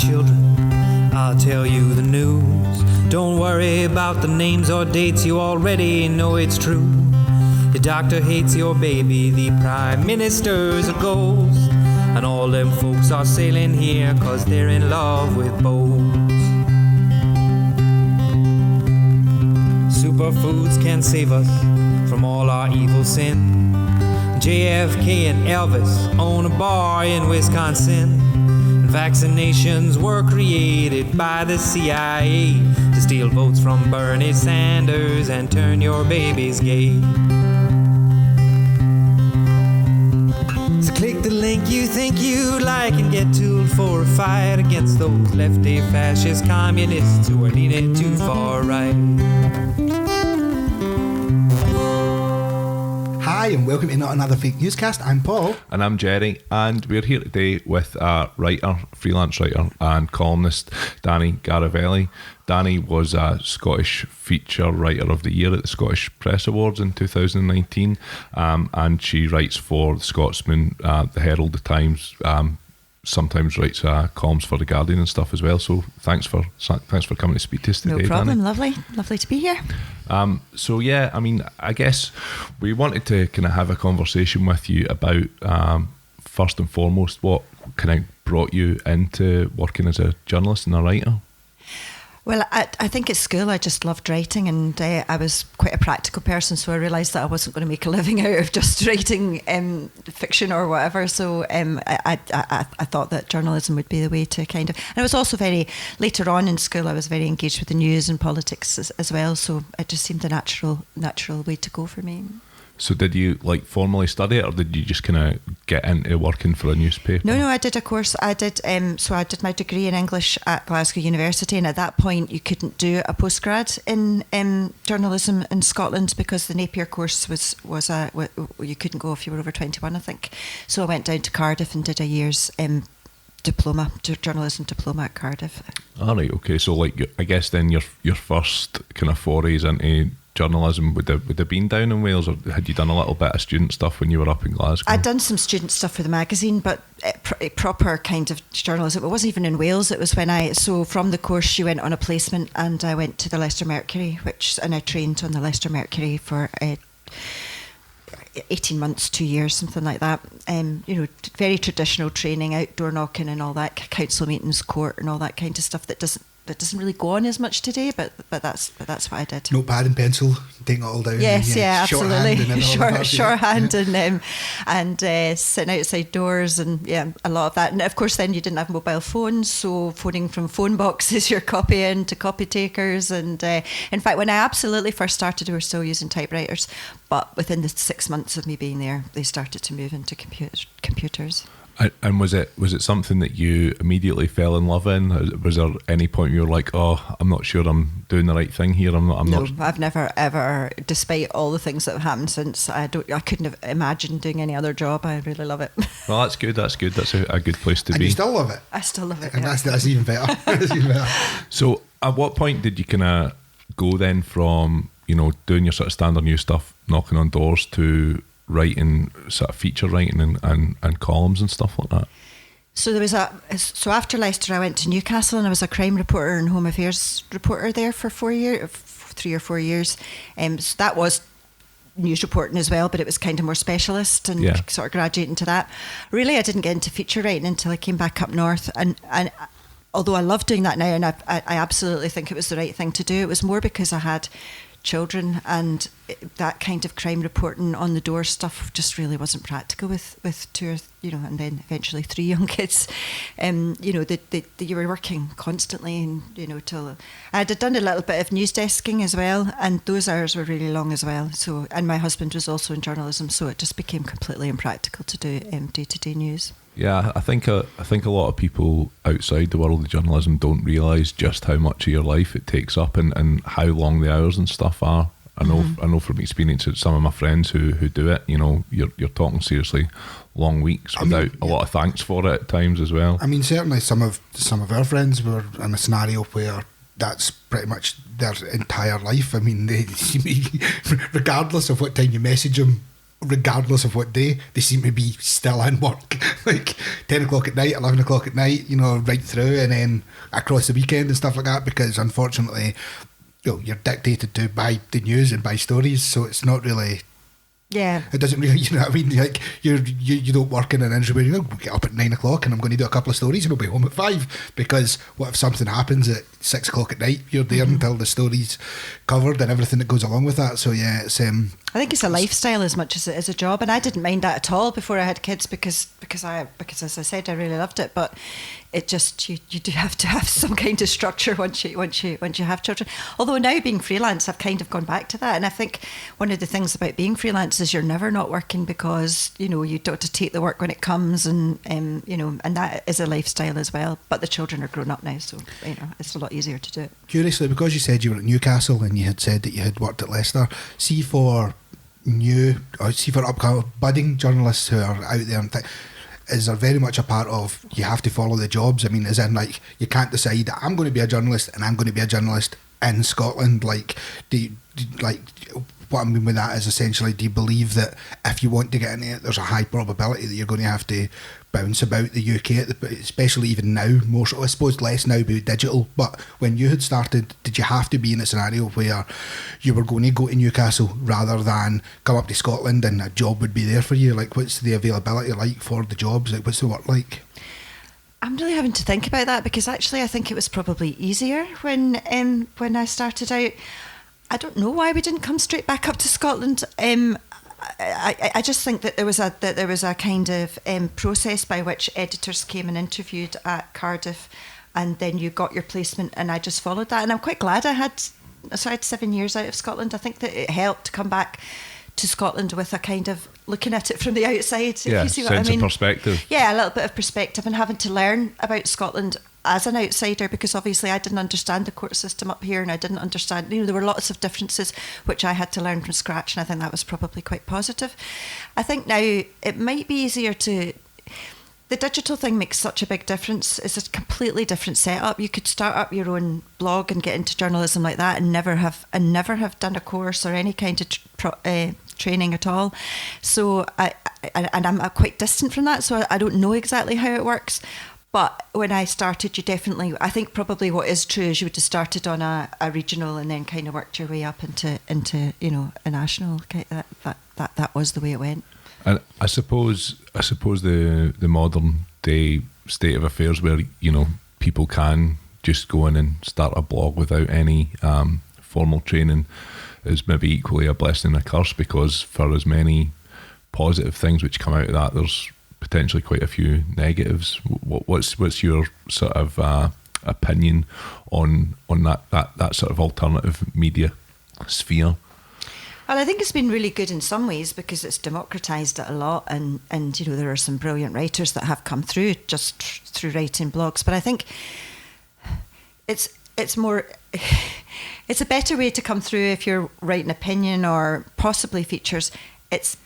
children, I'll tell you the news. Don't worry about the names or dates, you already know it's true. Your doctor hates your baby, the prime minister's a ghost, and all them folks are sailing here 'cause they're in love with boats. Superfoods can save us from all our evil sin. JFK and Elvis own a bar in Wisconsin. Vaccinations were created by the CIA to steal votes from Bernie Sanders and turn your babies gay. So click the link you think you like and get tooled for a fight against those lefty fascist communists who are leaning too far right. Hi and welcome to Not Another Fake Newscast. I'm Paul. And I'm Jerry, and we're here today with a writer, freelance writer and columnist, Dani Garavelli. Dani was a Scottish Feature Writer of the Year at the Scottish Press Awards in 2019, and she writes for The Scotsman, the Herald, the Times, sometimes writes columns for The Guardian and stuff as well. So thanks for coming to speak to us today, No problem, Dani. Lovely to be here. So yeah, I mean, I guess we wanted to kind of have a conversation with you about, first and foremost, what kind of brought you into working as a journalist and a writer? Well, I think at school I just loved writing, and I was quite a practical person, so I realised that I wasn't going to make a living out of just writing fiction or whatever. So I thought that journalism would be the way to kind of... And I was also later on in school, I was very engaged with the news and politics as well, so it just seemed a natural way to go for me. So did you formally study it, or did you just kind of get into working for a newspaper? No, I did a course. I did my degree in English at Glasgow University, and at that point you couldn't do a postgrad in journalism in Scotland because the Napier course was you couldn't go if you were over 21, I think. So I went down to Cardiff and did a year's journalism diploma at Cardiff. All right, okay. So I guess then your first kind of forays into journalism would have been down in Wales, or had you done a little bit of student stuff when you were up in Glasgow? I'd done some student stuff for the magazine, but proper kind of journalism. It wasn't even in Wales. It was so from the course she went on a placement, and I went to the Leicester Mercury, and I trained on the Leicester Mercury for 18 months, 2 years, something like that. Very traditional training, outdoor knocking and all that, council meetings, court and all that kind of stuff that doesn't really go on as much today, but that's what I did. Notepad and pencil, taking it all down. Yes, absolutely. Shorthand yeah. and sitting outside doors, and a lot of that. And of course, then you didn't have mobile phones, so phoning from phone boxes, you're copying to copy takers. And in fact, when I absolutely first started, we were still using typewriters, but within the 6 months of me being there, they started to move into computers. And was it something that you immediately fell in love in? Was there any point where you were like, oh, I'm not sure I'm doing the right thing here? No, I've never ever, despite all the things that have happened since, I couldn't have imagined doing any other job. I really love it. Well, that's good. That's a good place to be. And you still love it? I still love it. And that's even better. That's even better. So at what point did you kind of go then from, doing your sort of standard news stuff, knocking on doors, to writing, sort of feature writing and columns and stuff like that? So after Leicester, I went to Newcastle, and I was a crime reporter and home affairs reporter there for 3 or 4 years. So that was news reporting as well, but it was kind of more specialist, and sort of graduating to that. Really, I didn't get into feature writing until I came back up north, and although I love doing that now, and I absolutely think it was the right thing to do, it was more because I had children, and that kind of crime reporting on the door stuff just really wasn't practical with two, and then eventually 3 young kids. You were working constantly, and till I'd done a little bit of news desking as well, and those hours were really long as well. So, and my husband was also in journalism, so it just became completely impractical to do day-to-day news. Yeah, I think a lot of people outside the world of journalism don't realise just how much of your life it takes up, and how long the hours and stuff are. I know from experience that some of my friends who do it, you're talking seriously long weeks without a lot of thanks for it at times as well. I mean, certainly some of our friends were in a scenario where that's pretty much their entire life. I mean, regardless of what time you message them, regardless of what day, they seem to be still in work. Like 10 o'clock at night, 11 o'clock at night, you know, right through, and then across the weekend and stuff like that, because unfortunately, you know, you're dictated to by the news and by stories, so it's not really... Yeah. It doesn't really, you know what I mean? Like, you don't work in an industry where, you know, get up at 9 o'clock and I'm going to do a couple of stories and I'll be home at 5, because what if something happens at 6 o'clock at night? You're there until the story's covered and everything that goes along with that. So yeah, it's... I think it's a lifestyle as much as it is a job, and I didn't mind that at all before I had kids, because as I said, I really loved it. But it just you do have to have some kind of structure once you have children. Although now being freelance, I've kind of gone back to that, and I think one of the things about being freelance is you're never not working, because you know you don't have to take the work when it comes, and you know, and that is a lifestyle as well. But the children are grown up now, so you know it's a lot easier to do it. Curiously, because you said you were at Newcastle and you had said that you had worked at Leicester, see for upcoming budding journalists who are out there, and is there very much a part of you have to follow the jobs? I mean, as in, like, you can't decide that I'm going to be a journalist and I'm going to be a journalist in Scotland. Like, what I mean with that is essentially, do you believe that if you want to get into it, there's a high probability that you're going to have to bounce about the UK, especially even now, more so, I suppose less now with digital, but when you had started, did you have to be in a scenario where you were going to go to Newcastle rather than come up to Scotland and a job would be there for you? Like, what's the availability like for the jobs? Like, what's the work like? I'm really having to think about that, because actually I think it was probably easier when I started out. I don't know why we didn't come straight back up to Scotland. I just think that there was a kind of process by which editors came and interviewed at Cardiff, and then you got your placement, and I just followed that. And I'm quite glad I had 7 years out of Scotland. I think that it helped to come back to Scotland with a kind of looking at it from the outside. Yeah, if you see what I mean. sense of perspective. Yeah, a little bit of perspective, and having to learn about Scotland as an outsider, because obviously I didn't understand the court system up here, and I didn't understand, you know, there were lots of differences which I had to learn from scratch, and I think that was probably quite positive. I think now it might be easier to... The digital thing makes such a big difference. It's a completely different setup. You could start up your own blog and get into journalism like that and never have done a course or any kind of training at all. So I'm quite distant from that, so I don't know exactly how it works. But when I started, I think probably what is true is you would have started on a regional and then kind of worked your way up into you know, a national. That was the way it went. And I suppose the modern day state of affairs, where, you know, people can just go in and start a blog without any formal training, is maybe equally a blessing and a curse, because for as many positive things which come out of that, there's potentially quite a few negatives. What's your sort of opinion on that sort of alternative media sphere? Well, I think it's been really good in some ways, because it's democratised it a lot, and you know, there are some brilliant writers that have come through just through writing blogs. But I think it's more it's a better way to come through if you're writing opinion or possibly features. It's,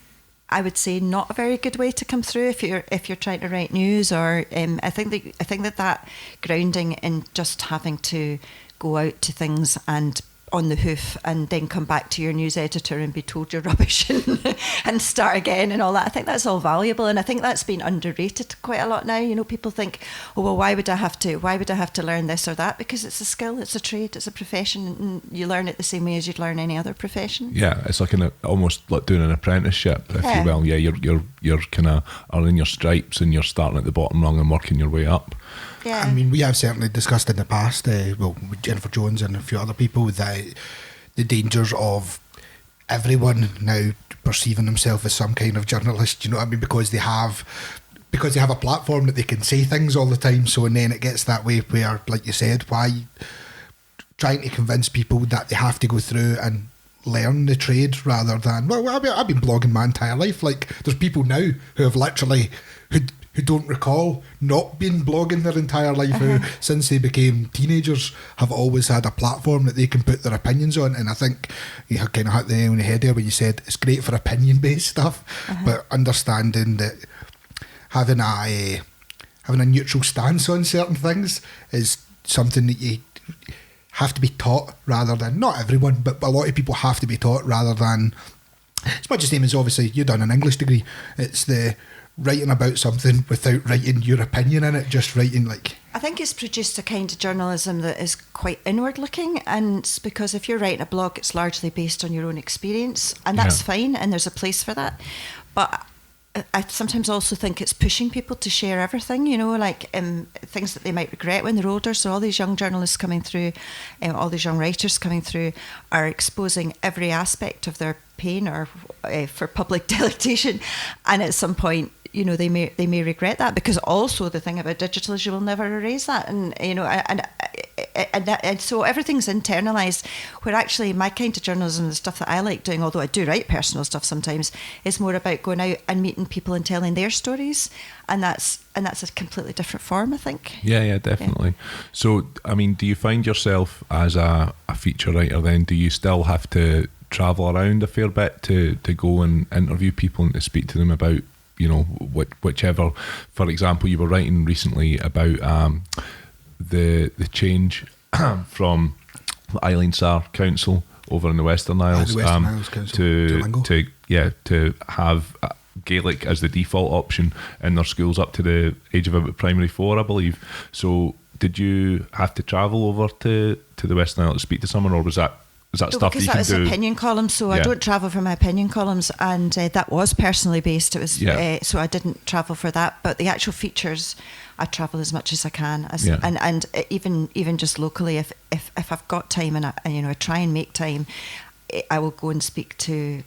I would say, not a very good way to come through if you're trying to write news. Or I think that grounding in just having to go out to things and on the hoof and then come back to your news editor and be told you're rubbish and start again and all that. I think that's all valuable, and I think that's been underrated quite a lot now. You know, people think, oh well, why would I have to learn this or that? Because it's a skill, it's a trade, it's a profession, and you learn it the same way as you'd learn any other profession. Yeah, it's like almost like doing an apprenticeship, if you will. Yeah, you're kind of earning your stripes and you're starting at the bottom rung and working your way up. Yeah. I mean, we have certainly discussed in the past, with Jennifer Jones and a few other people, the dangers of everyone now perceiving themselves as some kind of journalist, you know what I mean, because they have a platform that they can say things all the time. So, and then it gets that way where, like you said, why trying to convince people that they have to go through and learn the trade rather than, well, I've been blogging my entire life. Like, there's people now who have literally who don't recall not being blogging their entire life, who since they became teenagers have always had a platform that they can put their opinions on. And I think you kind of hit the nail on the head there when you said it's great for opinion based stuff, but understanding that having a neutral stance on certain things is something that you have to be taught, rather than, not everyone, but a lot of people have to be taught, rather than It's much the same as, obviously, you've done an English degree. It's the writing about something without writing your opinion in it, just writing like... I think it's produced a kind of journalism that is quite inward looking, and it's because if you're writing a blog, it's largely based on your own experience, and that's fine, and there's a place for that. But I sometimes also think it's pushing people to share everything, you know, like things that they might regret when they're older. So all these young journalists coming through, all these young writers coming through are exposing every aspect of their pain or for public delectation, and at some point, you know, they may regret that, because also the thing about digital is you will never erase that, and you know, and so everything's internalized. Where actually my kind of journalism, the stuff that I like doing, although I do write personal stuff sometimes, is more about going out and meeting people and telling their stories, and that's a completely different form, I think. Yeah, definitely. Yeah. So, I mean, do you find yourself as a feature writer then? Do you still have to travel around a fair bit to go and interview people and to speak to them about, you know, whichever? For example, you were writing recently about the change from the Islandsar Council over in the Western Isles, the Western Isles Council to have Gaelic as the default option in their schools up to the age of about primary 4, I believe. So, did you have to travel over to the Western Isles to speak to someone, or was that stuff that you can do? Because that was opinion columns, so I don't travel for my opinion columns, and that was personally based. It was so I didn't travel for that, but the actual features, I travel as much as I can, and even just locally, if I've got time and I try and make time, I will go and speak to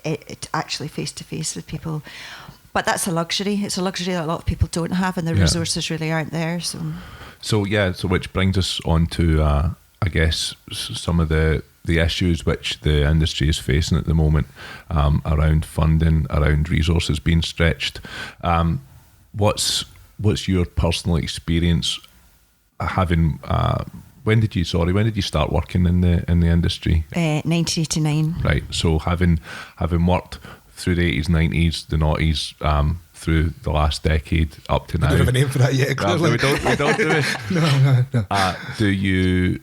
it actually face to face with people. But that's a luxury. It's a luxury that a lot of people don't have, and the resources really aren't there. So which brings us on to I guess some of the issues which the industry is facing at the moment, around funding, around resources being stretched. What's your personal experience having? When did you start working in the industry? 1989. Right. So having worked through the 80s, 90s, the 90s, through the last decade up to now. We don't have a name for that yet. Clearly. We don't do it. No. Do you?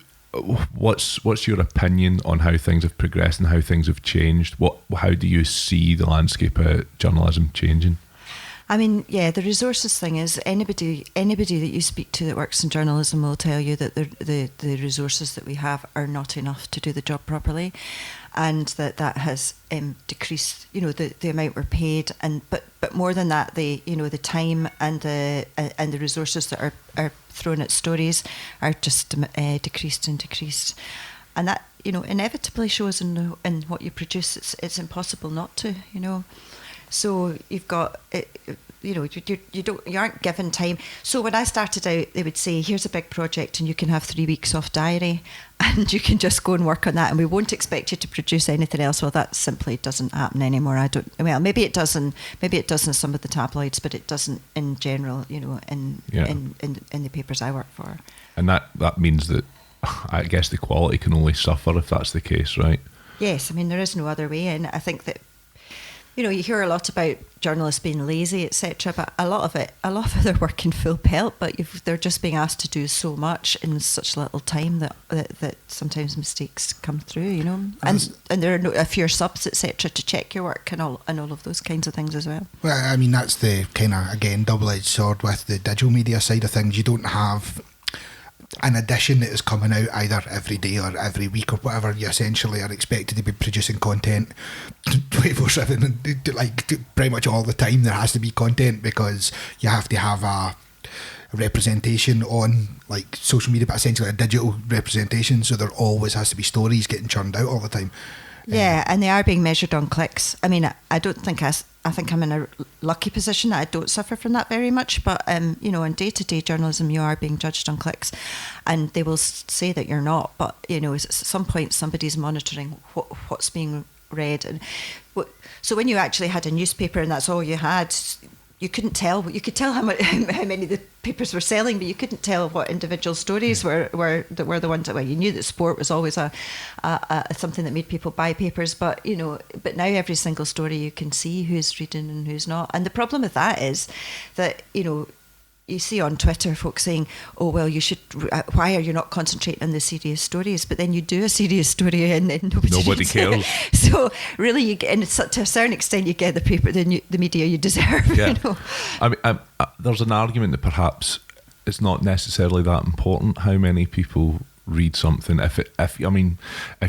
What's your opinion on how things have progressed and how things have changed? How do you see the landscape of journalism changing? I mean, the resources thing is anybody that you speak to that works in journalism will tell you that the resources that we have are not enough to do the job properly, and that has decreased. You know, the amount we're paid, but more than that, the time and the resources that are thrown at stories are just decreased, and that inevitably shows in what you produce. It's impossible not to. So you've got, you aren't given time. So when I started out, they would say, here's a big project and you can have 3 weeks off diary and you can just go and work on that, and we won't expect you to produce anything else. Well, that simply doesn't happen anymore. Maybe it does in some of the tabloids, but it doesn't in general, in the papers I work for. And that means that, I guess, the quality can only suffer if that's the case, right? Yes, I mean, there is no other way, and I think that you hear a lot about journalists being lazy, etc. But a lot of it, they're working full pelt, but they're just being asked to do so much in such little time that sometimes mistakes come through, And there are a few subs, etc. to check your work and all of those kinds of things as well. Well, I mean, that's the kind of, again, double-edged sword with the digital media side of things. You don't have an edition that is coming out either every day or every week or whatever. You essentially are expected to be producing content 24/7, and pretty much all the time there has to be content, because you have to have a representation on like social media, but essentially a digital representation, so there always has to be stories getting churned out all the time. Yeah, and they are being measured on clicks. I mean, I don't think I think I'm in a lucky position that I don't suffer from that very much. But in day-to-day journalism, you are being judged on clicks, and they will say that you're not. But at some point, somebody's monitoring what's being read. And so when you actually had a newspaper and that's all you had, you couldn't tell. You could tell how many the papers were selling, but you couldn't tell what individual stories were the ones that. Well, you knew that sport was always a something that made people buy papers, but now every single story you can see who's reading and who's not. And the problem with that is that you see on Twitter folks saying, oh, well, you should, why are you not concentrating on the serious stories? But then you do a serious story and then nobody cares. So really, and to a certain extent, you get the media you deserve. Yeah. You know? I mean, there's an argument that perhaps it's not necessarily that important how many people read something. If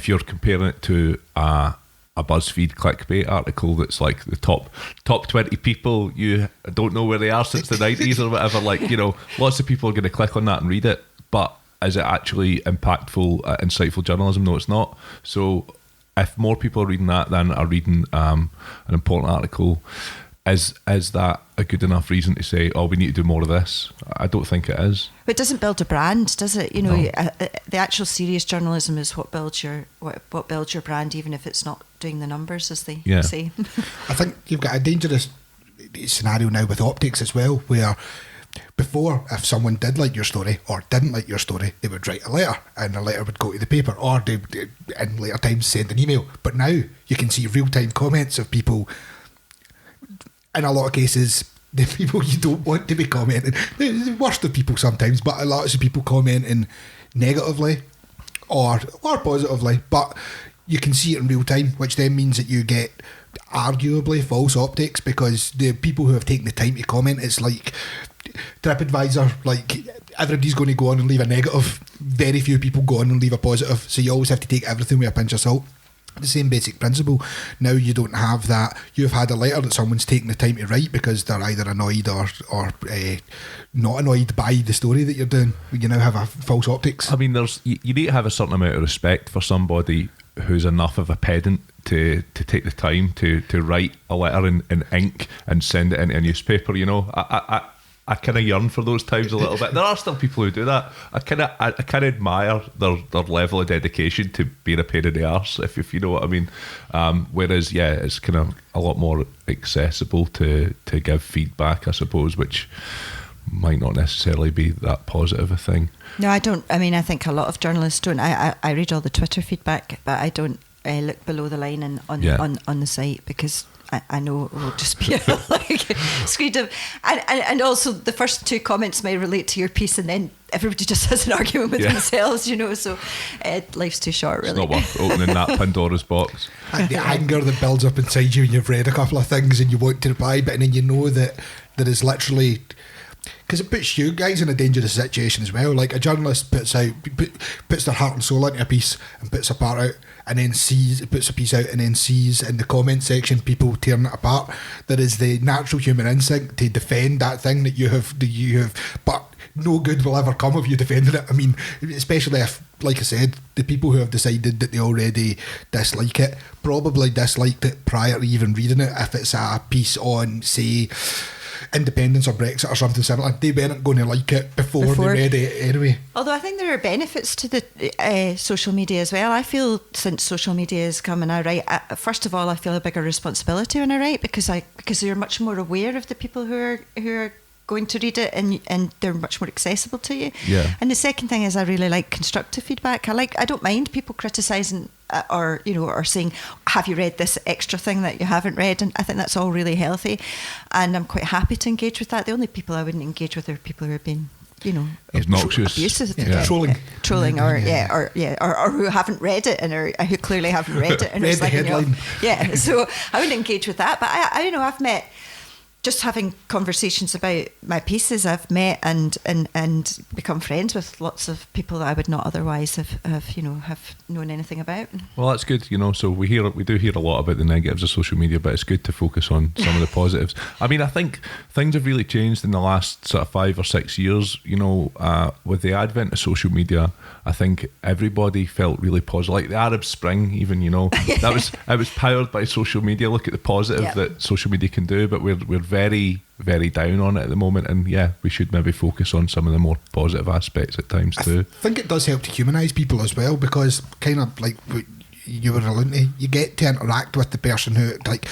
you're comparing it to a BuzzFeed clickbait article that's like the top 20 people, you don't know where they are since the 90s or whatever, like, you know, lots of people are going to click on that and read it, but is it actually impactful, insightful journalism? No, it's not. So if more people are reading that than are reading an important article, is that a good enough reason to say, oh, we need to do more of this? I don't think it is. But it doesn't build a brand, does it? You know, No. The actual serious journalism is what builds your brand, even if it's not doing the numbers, as they say. I think you've got a dangerous scenario now with optics as well, where before, if someone did like your story or didn't like your story, they would write a letter, and the letter would go to the paper, or they in later times send an email. But now you can see real-time comments of people. In a lot of cases, the people you don't want to be commenting, the worst of people sometimes, but a lot of people commenting negatively or positively, but you can see it in real time, which then means that you get arguably false optics, because the people who have taken the time to comment, it's like TripAdvisor, like everybody's going to go on and leave a negative, very few people go on and leave a positive, so you always have to take everything with a pinch of salt. The same basic principle. Now you don't have that. You've had a letter that someone's taken the time to write because they're either annoyed or not annoyed by the story that you're doing. You now have a false optics. I mean, you need to have a certain amount of respect for somebody who's enough of a pedant to take the time to write a letter in ink and send it into a newspaper. You know, I kind of yearn for those times a little bit. There are still people who do that. I kind of admire their level of dedication to being a pain in the arse, if you know what I mean. Whereas, yeah, it's kind of a lot more accessible to give feedback, I suppose, which might not necessarily be that positive a thing. No, I don't. I mean, I think a lot of journalists don't. I read all the Twitter feedback, but I don't look below the line and on the site, because I know it will just be like screed of, and also the first two comments may relate to your piece, and then everybody just has an argument with themselves, you know. So life's too short, really. It's not worth opening that Pandora's box. And the anger that builds up inside you, and you've read a couple of things and you want to reply, but then you know that there is literally, because it puts you guys in a dangerous situation as well. Like a journalist puts their heart and soul into a piece and puts a part out, and then puts a piece out and then sees in the comment section people tearing it apart. There is the natural human instinct to defend that thing that you have, but no good will ever come of you defending it. I mean, especially if, like I said, the people who have decided that they already dislike it probably disliked it prior to even reading it. If it's a piece on, say, independence or Brexit or something similar, they weren't going to like it before they read it anyway. Although I think there are benefits to the social media as well. I feel since social media has come and I write, first of all, I feel a bigger responsibility when I write, because you're much more aware of the people who are going to read it, and they're much more accessible to you. Yeah. And the second thing is I really like constructive feedback. I don't mind people criticising or saying, have you read this extra thing that you haven't read? And I think that's all really healthy, and I'm quite happy to engage with that. The only people I wouldn't engage with are people who have been, obnoxious, abusive, trolling, or who haven't read it and who clearly haven't read it and read it's the like, headline. So I wouldn't engage with that. But I've met, just having conversations about my pieces, I've met and become friends with lots of people that I would not otherwise have known anything about. Well, that's good, so we do hear a lot about the negatives of social media, but it's good to focus on some of the positives. I mean, I think things have really changed in the last sort of 5 or 6 years, with the advent of social media. I think everybody felt really positive, like the Arab Spring even, it was powered by social media. Look at the positive that social media can do, but we're very, very down on it at the moment, and we should maybe focus on some of the more positive aspects at times too. I think it does help to humanise people as well, because kind of like you were alluding to, you get to interact with the person who, like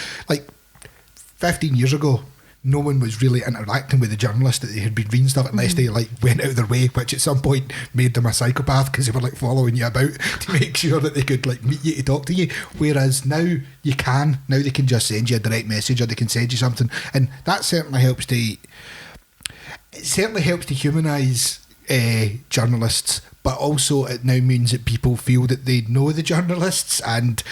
15 years ago, no one was really interacting with the journalist that they had been reading stuff unless they went out of their way, which at some point made them a psychopath, because they were following you about to make sure that they could meet you to talk to you. Whereas now they can just send you a direct message, or they can send you something, and that certainly helps to it certainly helps to humanise journalists, but also it now means that people feel that they know the journalists, and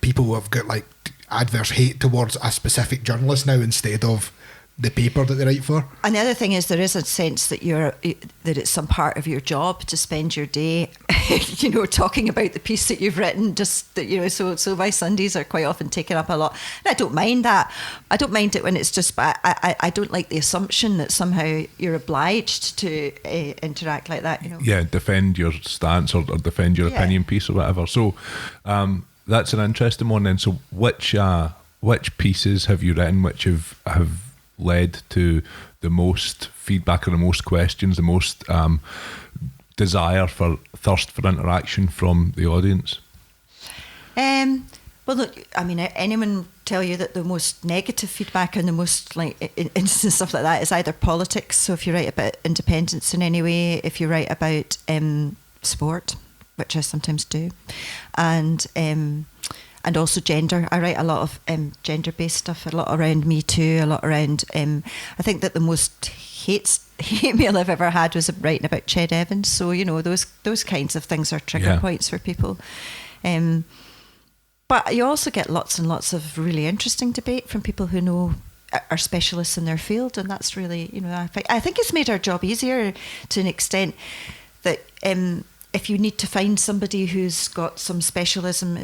people have got like adverse hate towards a specific journalist now instead of the paper that they write for. And the other thing is there is a sense that that it's some part of your job to spend your day, talking about the piece that you've written. Just that, so my Sundays are quite often taken up a lot. And I don't mind that. I don't mind it when it's just. But I don't like the assumption that somehow you're obliged to interact like that. Yeah, defend your stance or defend your opinion piece or whatever. So that's an interesting one. Then, so which pieces have you written which have led to the most feedback or the most questions, the most thirst for interaction from the audience? Well, look, I mean, anyone tell you that the most negative feedback and the most instant stuff like that is either politics. So if you write about independence in any way, if you write about sport, which I sometimes do, and also gender. I write a lot of gender-based stuff, a lot around Me Too, a lot around... I think that the most hate mail I've ever had was writing about Ched Evans. So, those kinds of things are trigger points for people. But you also get lots and lots of really interesting debate from people who are specialists in their field, and that's really, I think it's made our job easier to an extent that... if you need to find somebody who's got some specialism,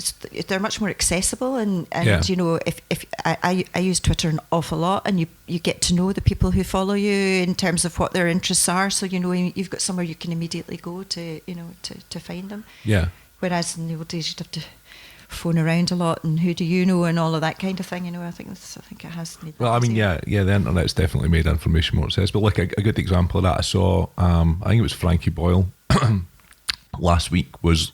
they're much more accessible, and if I use Twitter an awful lot, and you get to know the people who follow you in terms of what their interests are, so you've got somewhere you can immediately go to find them. Yeah. Whereas in the old days you'd have to phone around a lot, and who do you know, and all of that kind of thing. I think it has made. Well, I mean, the internet's definitely made information more accessible. Like a good example of that, I saw. I think it was Frankie Boyle. Last week he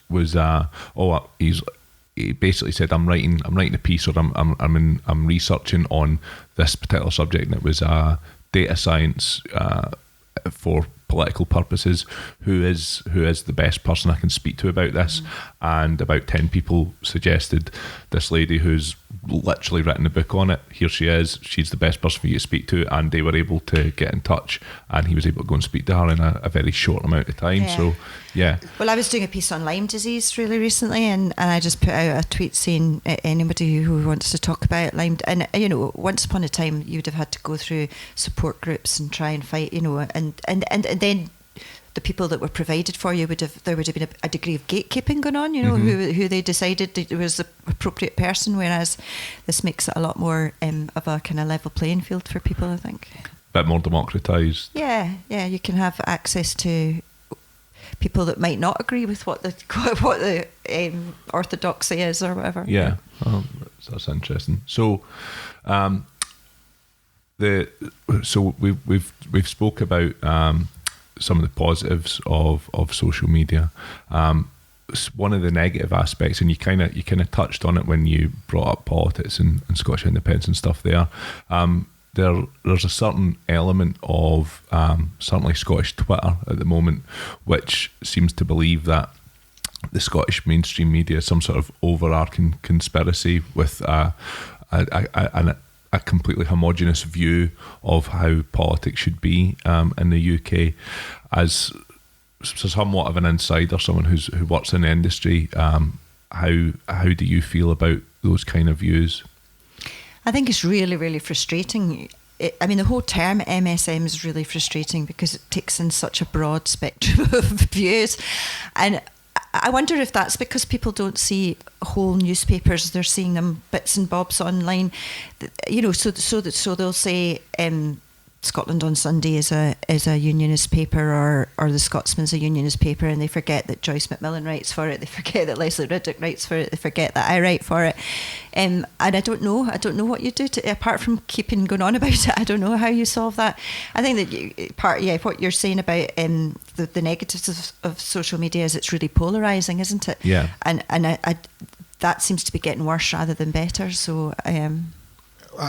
basically said I'm writing a piece, or I'm researching on this particular subject, and it was data science for political purposes. Who is the best person I can speak to about this? And about 10 people suggested this lady who's literally written a book on it. Here she is. She's the best person for you to speak to, and they were able to get in touch, and he was able to go and speak to her in a very short amount of time. Yeah. So well, I was doing a piece on Lyme disease really recently, and I just put out a tweet saying anybody who wants to talk about Lyme, and once upon a time you would have had to go through support groups and try and fight, and then the people that were provided for you there would have been a degree of gatekeeping going on, who they decided that was the appropriate person, whereas this makes it a lot more of a kind of level playing field for people, I think. A bit more democratised. Yeah, you can have access to people that might not agree with what the orthodoxy is or whatever. Yeah, that's interesting. So, we've spoke about some of the positives of social media. One of the negative aspects, and you kind of touched on it when you brought up politics and Scottish independence and stuff there. There's a certain element of certainly Scottish Twitter at the moment, which seems to believe that the Scottish mainstream media is some sort of overarching conspiracy with a completely homogenous view of how politics should be in the UK. As somewhat of an insider, someone who works in the industry, how do you feel about those kind of views? I think it's really, really frustrating. The whole term MSM is really frustrating because it takes in such a broad spectrum of views, and I wonder if that's because people don't see whole newspapers; they're seeing them bits and bobs online. So they'll say Scotland on Sunday is a unionist paper, or the Scotsman's a unionist paper, and they forget that Joyce McMillan writes for it. They forget that Leslie Riddick writes for it. They forget that I write for it. And I don't know what you do apart from keeping going on about it. I don't know how you solve that. I think that what you're saying about the negatives of social media is it's really polarising, isn't it? Yeah. And I that seems to be getting worse rather than better. So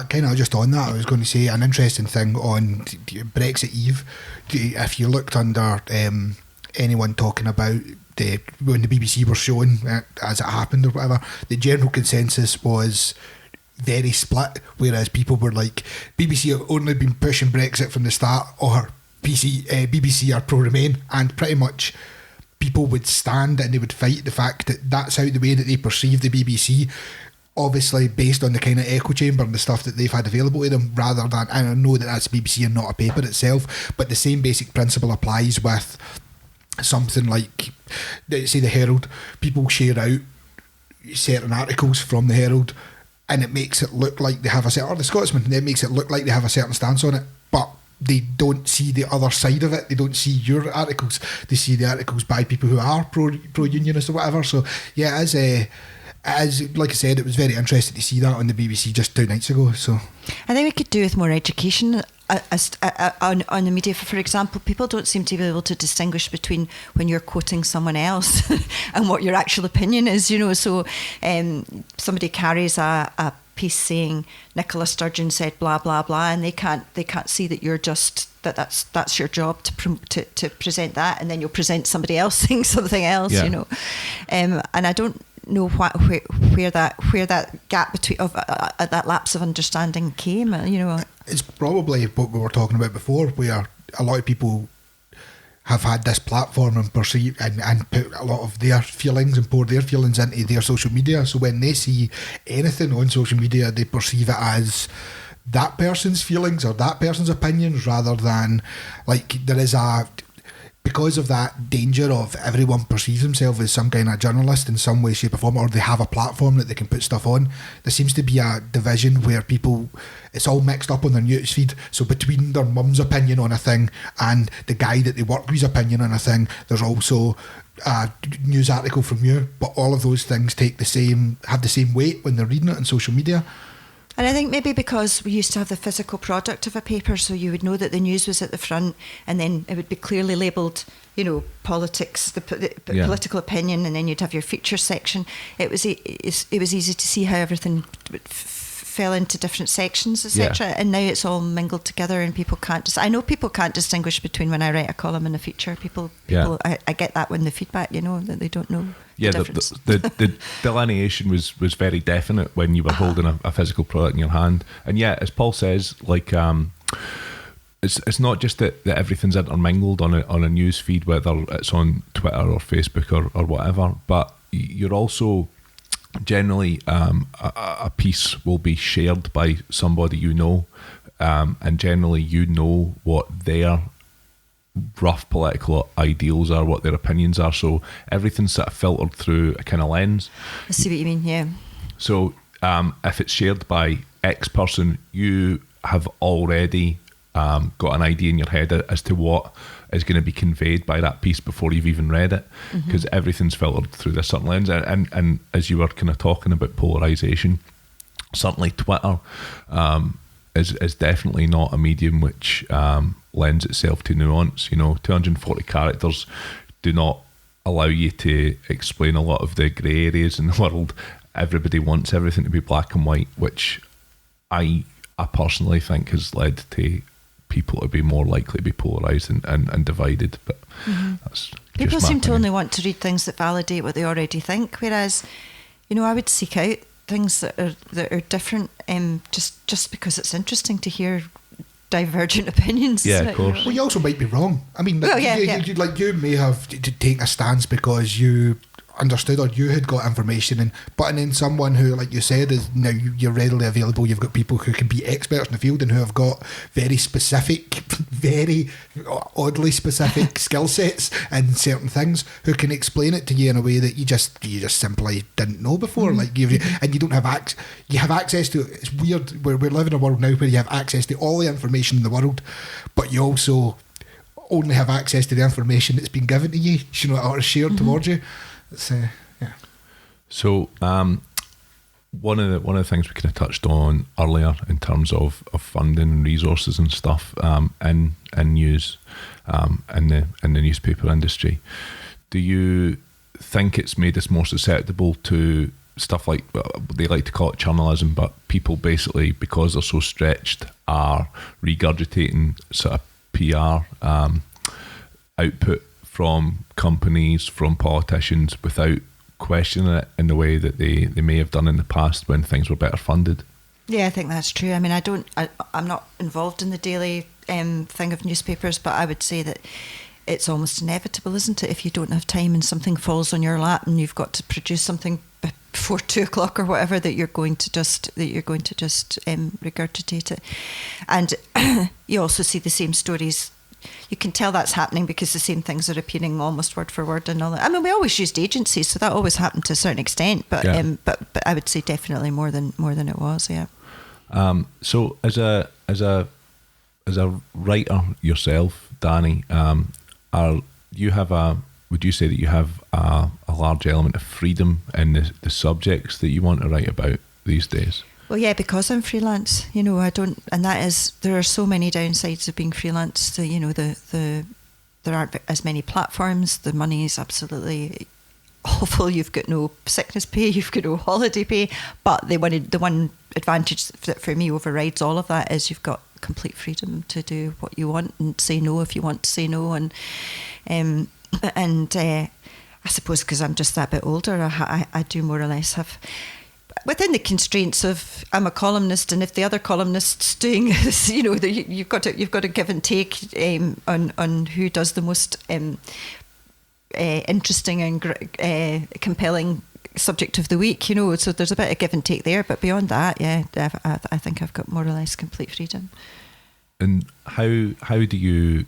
kind of just on that, I was going to say an interesting thing on Brexit Eve. If you looked under anyone talking about when the BBC were showing it as it happened or whatever, the general consensus was very split, whereas people were like, BBC have only been pushing Brexit from the start, or BBC are pro-Remain, and pretty much people would stand and they would fight the fact that that's how the way that they perceive the BBC, obviously based on the kind of echo chamber and the stuff that they've had available to them, rather than, and I know that that's BBC and not a paper itself, but the same basic principle applies with something like, say, the Herald. People share out certain articles from the Herald and it makes it look like they have a certain, or the Scotsman, it makes it look like they have a certain stance on it, but they don't see the other side of it. They don't see your articles. They see the articles by people who are pro-unionist or whatever. So yeah, as like I said, it was very interesting to see that on the BBC just 2 nights ago. So I think we could do with more education on the media. For example, people don't seem to be able to distinguish between when you're quoting someone else and what your actual opinion is. So somebody carries a piece saying Nicola Sturgeon said blah blah blah, and they can't see that you're just that's your job to present that, and then you'll present somebody else saying something else. And I don't know where that gap between that lapse of understanding came. It's probably what we were talking about before, where a lot of people have had this platform and perceive and put a lot of their feelings and pour their feelings into their social media. So when they see anything on social media, they perceive it as that person's feelings or that person's opinions, rather than, like, there is because of that danger of everyone perceives themselves as some kind of journalist in some way, shape or form, or they have a platform that they can put stuff on. There seems to be a division where people, it's all mixed up on their news feed. So between their mum's opinion on a thing and the guy that they work with's opinion on a thing, there's also a news article from you, but all of those things have the same weight when they're reading it on social media. And I think maybe because we used to have the physical product of a paper, so you would know that the news was at the front, and then it would be clearly labelled, politics, the political opinion, and then you'd have your feature section. It was easy to see how everything fell into different sections, etc. Yeah. And now it's all mingled together, and people can't. I know people can't distinguish between when I write a column and a feature. People I get that when the feedback, that they don't know. Yeah, the delineation was very definite when you were holding a physical product in your hand. And yeah, as Paul says, like it's not just that everything's intermingled on a news feed, whether it's on Twitter or Facebook or whatever, but you're also generally a piece will be shared by somebody and generally what their rough political ideals are, what their opinions are, so everything's sort of filtered through a kind of lens. I see what you mean, yeah. So if it's shared by X person, you have already got an idea in your head as to what is going to be conveyed by that piece before you've even read it, because everything's filtered through this certain lens. And as you were kind of talking about polarisation, certainly Twitter is definitely not a medium which lends itself to nuance. 240 characters do not allow you to explain a lot of the grey areas in the world. Everybody wants everything to be black and white, which I personally think has led to people to be more likely to be polarised and divided. But that's people seem to only want to read things that validate what they already think, whereas I would seek out things that are different, just because it's interesting to hear divergent opinions. Yeah, of course. Well, you also might be wrong. I mean, you may have to take a stance because you understood or you had got information, but then someone who, like you said, is now you're readily available. You've got people who can be experts in the field and who have got very specific, very oddly specific skill sets and certain things, who can explain it to you in a way that you just simply didn't know before. And you don't have you have access to. It's weird. We're living in a world now where you have access to all the information in the world, but you also only have access to the information that's been given to you, or shared towards you. So one of the things we kind of touched on earlier in terms of funding and resources and stuff in news in the newspaper industry, do you think it's made us more susceptible to stuff like, they like to call it journalism, but people basically, because they're so stretched, are regurgitating sort of PR output from companies, from politicians, without questioning it in the way that they may have done in the past when things were better funded? Yeah, I think that's true. I mean, I'm not involved in the daily thing of newspapers, but I would say that it's almost inevitable, isn't it? If you don't have time and something falls on your lap and you've got to produce something before 2:00 or whatever, that you're going to just regurgitate it. And you also see the same stories. You can tell that's happening because the same things are appearing almost word for word and all that. I mean, we always used agencies, so that always happened to a certain extent. But but I would say definitely more than it was. Yeah. So as a writer yourself, Dani, would you say that you have a large element of freedom in the subjects that you want to write about these days? Well, yeah, because I'm freelance, I don't, and there are so many downsides of being freelance. There aren't as many platforms. The money is absolutely awful. You've got no sickness pay, you've got no holiday pay. But the one advantage that for me overrides all of that is you've got complete freedom to do what you want and say no if you want to say no. And I suppose because I'm just that bit older, I do more or less have, within the constraints of I'm a columnist, and if the other columnist's doing this, you've got to give and take on who does the most interesting and compelling subject of the week. So there's a bit of give and take there. But beyond that, yeah, I think I've got more or less complete freedom. And how do you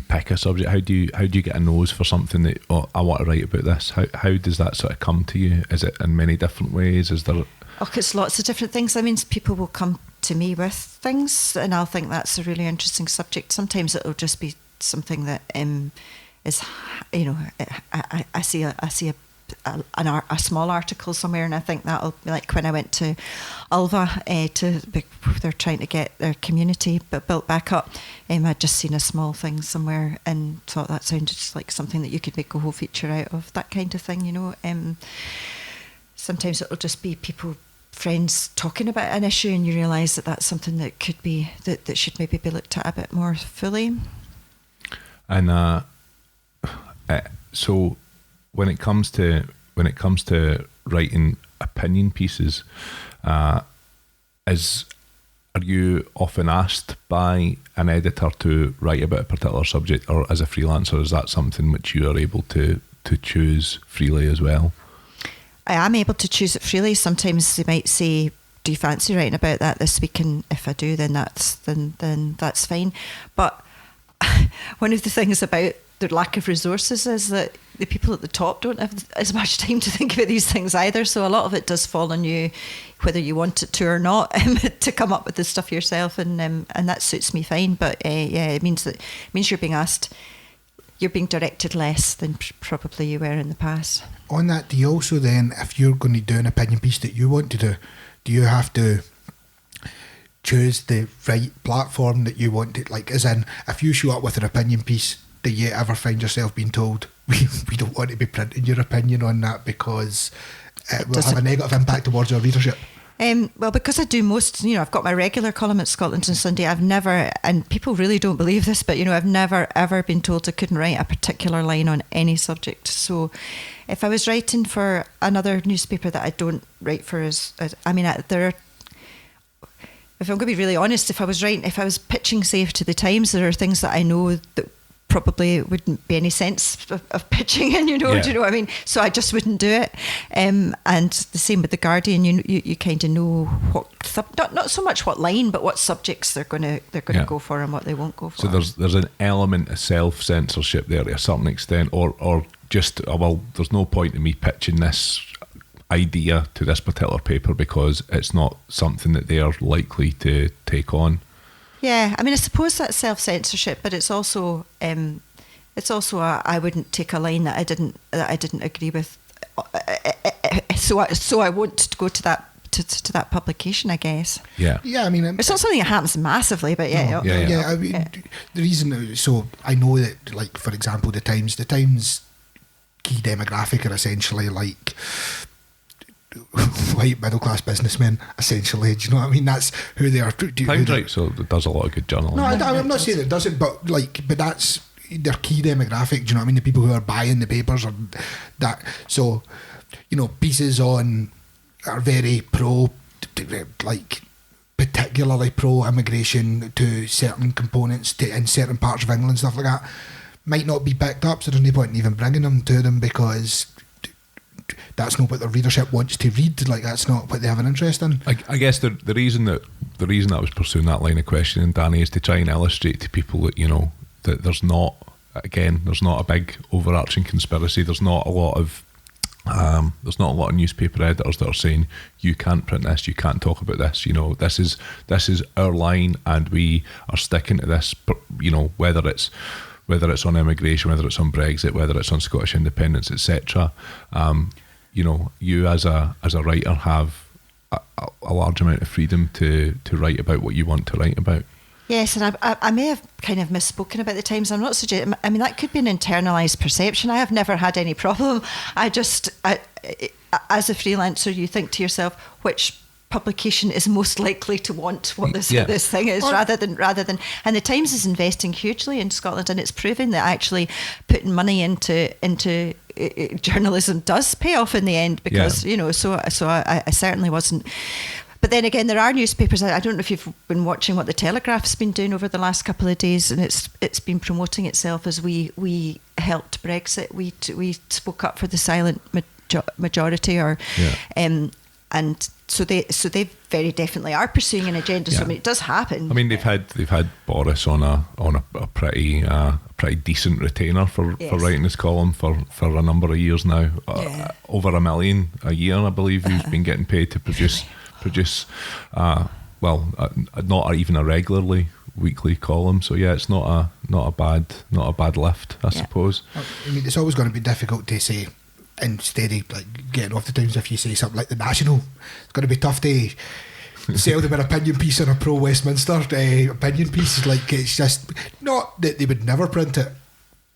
pick a subject? How do you get a nose for something that I want to write about this? How does that sort of come to you? Is it in many different ways? Is there? Oh, it's lots of different things. I mean, people will come to me with things, and I'll think that's a really interesting subject. Sometimes it'll just be something that is, I see a small article somewhere, and I think that'll be like when I went to Ulva they're trying to get their community built back up. I'd just seen a small thing somewhere and thought that sounded just like something that you could make a whole feature out of, that kind of thing. Sometimes it'll just be friends talking about an issue, and you realise that that's something that could be that should maybe be looked at a bit more fully. And so when it comes to writing opinion pieces, are you often asked by an editor to write about a particular subject, or as a freelancer, is that something which you are able to choose freely as well? I am able to choose it freely. Sometimes they might say, do you fancy writing about that this week? And if I do, then that's fine. But one of the things about the lack of resources is that the people at the top don't have as much time to think about these things either. So a lot of it does fall on you, whether you want it to or not, to come up with this stuff yourself, and that suits me fine. But it means you're being asked, you're being directed less than probably you were in the past. On that, do you also then, if you're going to do an opinion piece that you want to do you have to choose the right platform that you want to, like, as in, if you show up with an opinion piece, do you ever find yourself being told, we don't want to be printing your opinion on that because it will have a negative impact towards your readership? Well, because I do most, I've got my regular column at Scotland on Sunday. I've never, and people really don't believe this, but I've never ever been told I couldn't write a particular line on any subject. So if I was writing for another newspaper that I don't write for, if I'm going to be really honest, if I was pitching, say, to the Times, there are things that I know that probably wouldn't be any sense of pitching in, do you know what I mean? So I just wouldn't do it. And the same with the Guardian. You kind of know what not so much what line, but what subjects they're going to go for and what they won't go for. So there's an element of self-censorship there to a certain extent, or just there's no point in me pitching this idea to this particular paper because it's not something that they are likely to take on. Yeah, I suppose that's self-censorship, but it's also I wouldn't take a line that I didn't agree with, so I won't go to that publication, I guess. Yeah. It's not something that happens massively, but yeah. The reason, so I know that, like, for example, the Times key demographic are essentially like white middle class businessmen, essentially. Do you know what I mean? That's who they are. Times right, so it does a lot of good journalism. No, I'm not saying it doesn't, but that's their key demographic. Do you know what I mean? The people who are buying the papers or that. So, pieces are very pro like particularly pro-immigration to certain components in certain parts of England, stuff like that, might not be picked up. So there's no point in even bringing them to them, because that's not what the readership wants to read. Like, that's not what they have an interest in. I guess the reason that I was pursuing that line of questioning, Danny, is to try and illustrate to people that, you know, that there's not a big overarching conspiracy. There's not a lot of newspaper editors that are saying you can't print this, you can't talk about this. You know, this is our line, and we are sticking to this. You know, whether it's on immigration, whether it's on Brexit, whether it's on Scottish independence, etc. You know, you as a writer have a large amount of freedom to write about what you want to write about. Yes, and I may have kind of misspoken about the Times. I'm not suggesting. I mean, that could be an internalised perception. I have never had any problem. As a freelancer, you think to yourself, which publication is most likely to want what this thing is, rather than. And the Times is investing hugely in Scotland, and it's proving that actually putting money into journalism does pay off in the end, because you know. So I certainly wasn't. But then again, there are newspapers. I don't know if you've been watching what the Telegraph's been doing over the last couple of days, and it's been promoting itself as we helped Brexit. We spoke up for the silent majority, and so they very definitely are pursuing an agenda. So I mean, it does happen. I mean, they've had Boris on a pretty decent retainer for writing this column for a number of years now. Over $1 million a year, I believe, he's been getting paid to produce not even a regularly weekly column. So yeah, it's not a bad lift, I suppose. I mean, it's always going to be difficult to say, instead of like getting off the Times, if you say something like the National, it's going to be tough to sell them an opinion piece on a pro-Westminster opinion piece. Like, it's just not that they would never print it,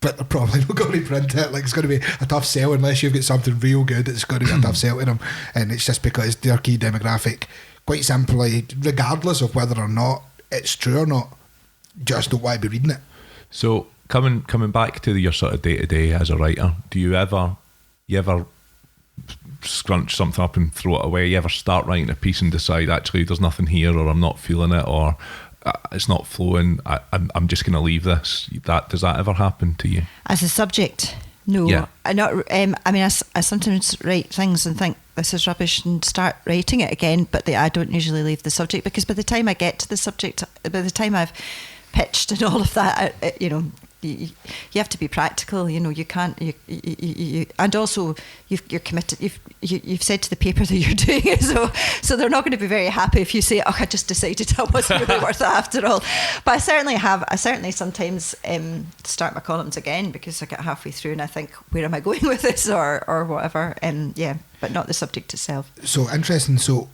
but they're probably not going to print it. Like, it's going to be a tough sell unless you've got something real good. It's going to be a tough sell to them, and it's just because their key demographic, quite simply, regardless of whether or not it's true or not, just don't want to be reading it. So coming back to your sort of day to day as a writer, do you ever scrunch something up and throw it away? You ever start writing a piece and decide, actually there's nothing here, or I'm not feeling it, or it's not flowing, I'm just going to leave this? Does that ever happen to you? As a subject, no. Yeah. I mean, I sometimes write things and think this is rubbish and start writing it again, but I don't usually leave the subject, because by the time I get to the subject, by the time I've pitched and all of that, you know, you have to be practical. You know, you can't. You and also you're committed. You've said to the paper that you're doing it, so they're not going to be very happy if you say, "Oh, I just decided I wasn't really worth it after all." But I certainly sometimes start my columns again, because I get halfway through and I think, "Where am I going with this?" or whatever. But not the subject itself. So interesting. So